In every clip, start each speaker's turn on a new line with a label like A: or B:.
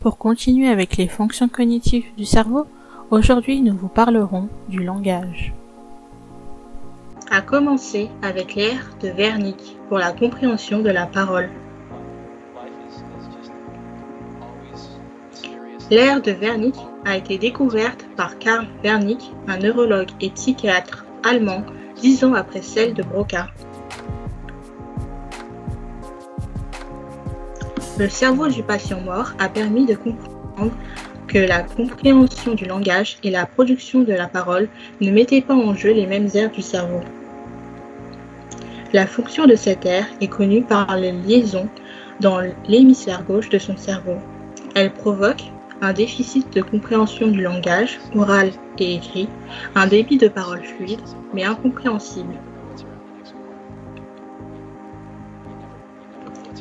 A: Pour continuer avec les fonctions cognitives du cerveau, aujourd'hui nous vous parlerons du langage.
B: À commencer avec l'ère de Wernicke pour la compréhension de la parole. L'ère de Wernicke a été découverte par Karl Wernicke, un neurologue et psychiatre allemand, 10 ans après celle de Broca. Le cerveau du patient mort a permis de comprendre que la compréhension du langage et la production de la parole ne mettaient pas en jeu les mêmes aires du cerveau. La fonction de cette aire est connue par les liaisons dans l'hémisphère gauche de son cerveau. Elle provoque un déficit de compréhension du langage, oral et écrit, un débit de parole fluide, mais incompréhensible.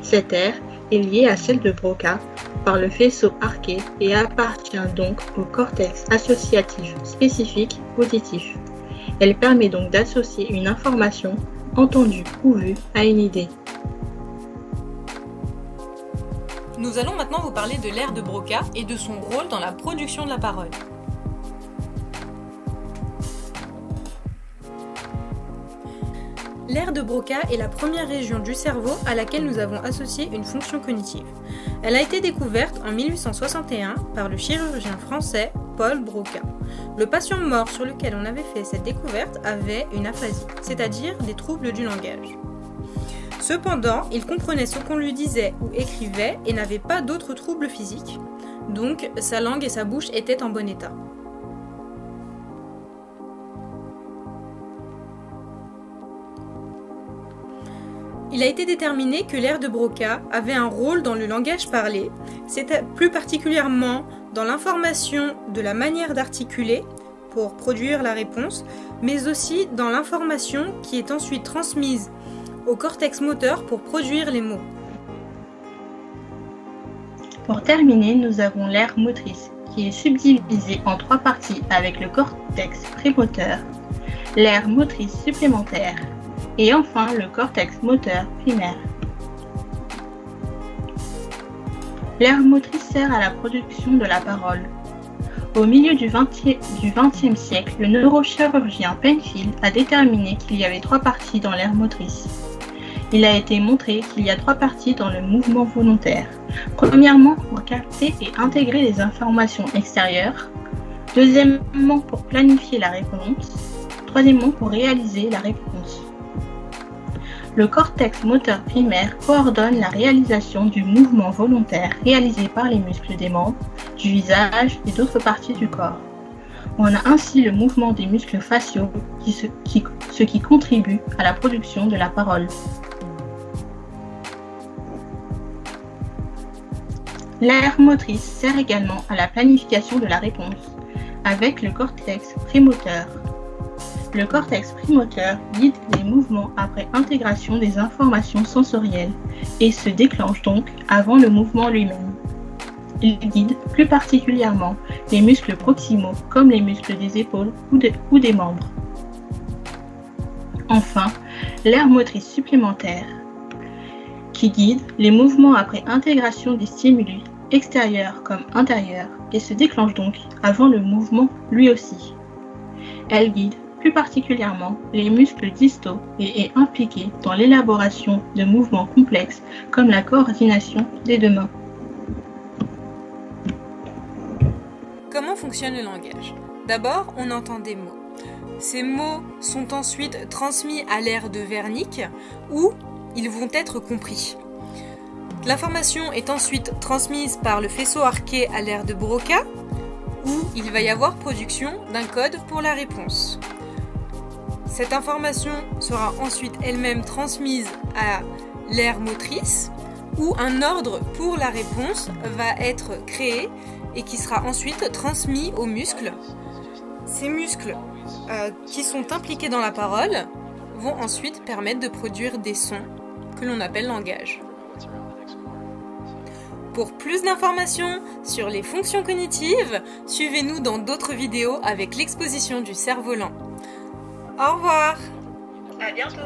B: Cette aire est liée à celle de Broca par le faisceau arqué et appartient donc au cortex associatif spécifique auditif. Elle permet donc d'associer une information entendue ou vue à une idée.
C: Nous allons maintenant vous parler de l'ère de Broca et de son rôle dans la production de la parole. L'aire de Broca est la première région du cerveau à laquelle nous avons associé une fonction cognitive. Elle a été découverte en 1861 par le chirurgien français Paul Broca. Le patient mort sur lequel on avait fait cette découverte avait une aphasie, c'est-à-dire des troubles du langage. Cependant, il comprenait ce qu'on lui disait ou écrivait et n'avait pas d'autres troubles physiques, donc sa langue et sa bouche étaient en bon état. Il a été déterminé que l'aire de Broca avait un rôle dans le langage parlé, c'est plus particulièrement dans l'information de la manière d'articuler pour produire la réponse, mais aussi dans l'information qui est ensuite transmise au cortex moteur pour produire les mots.
B: Pour terminer, nous avons l'aire motrice, qui est subdivisée en 3 parties avec le cortex prémoteur, l'aire motrice supplémentaire, et enfin le cortex moteur primaire. L'aire motrice sert à la production de la parole. Au milieu du XXe siècle, le neurochirurgien Penfield a déterminé qu'il y avait 3 parties dans l'aire motrice. Il a été montré qu'il y a 3 parties dans le mouvement volontaire. Premièrement, pour capter et intégrer les informations extérieures. Deuxièmement, pour planifier la réponse. Troisièmement, pour réaliser la réponse. Le cortex moteur primaire coordonne la réalisation du mouvement volontaire réalisé par les muscles des membres, du visage et d'autres parties du corps. On a ainsi le mouvement des muscles faciaux, ce qui contribue à la production de la parole. L'aire motrice sert également à la planification de la réponse, avec le cortex prémoteur. Le cortex prémoteur guide les mouvements après intégration des informations sensorielles et se déclenche donc avant le mouvement lui-même. Il guide plus particulièrement les muscles proximaux comme les muscles des épaules ou des membres. Enfin, l'aire motrice supplémentaire qui guide les mouvements après intégration des stimuli extérieurs comme intérieurs et se déclenche donc avant le mouvement lui aussi. Elle guide plus particulièrement les muscles distaux et est impliquée dans l'élaboration de mouvements complexes comme la coordination des 2 mains.
C: Comment fonctionne le langage? D'abord, on entend des mots. Ces mots sont ensuite transmis à l'aire de Wernicke où ils vont être compris. L'information est ensuite transmise par le faisceau arqué à l'aire de Broca où il va y avoir production d'un code pour la réponse. Cette information sera ensuite elle-même transmise à l'aire motrice où un ordre pour la réponse va être créé et qui sera ensuite transmis aux muscles. Ces muscles qui sont impliqués dans la parole vont ensuite permettre de produire des sons que l'on appelle langage. Pour plus d'informations sur les fonctions cognitives, suivez-nous dans d'autres vidéos avec l'exposition du cerf-volant. Au revoir!
B: À bientôt!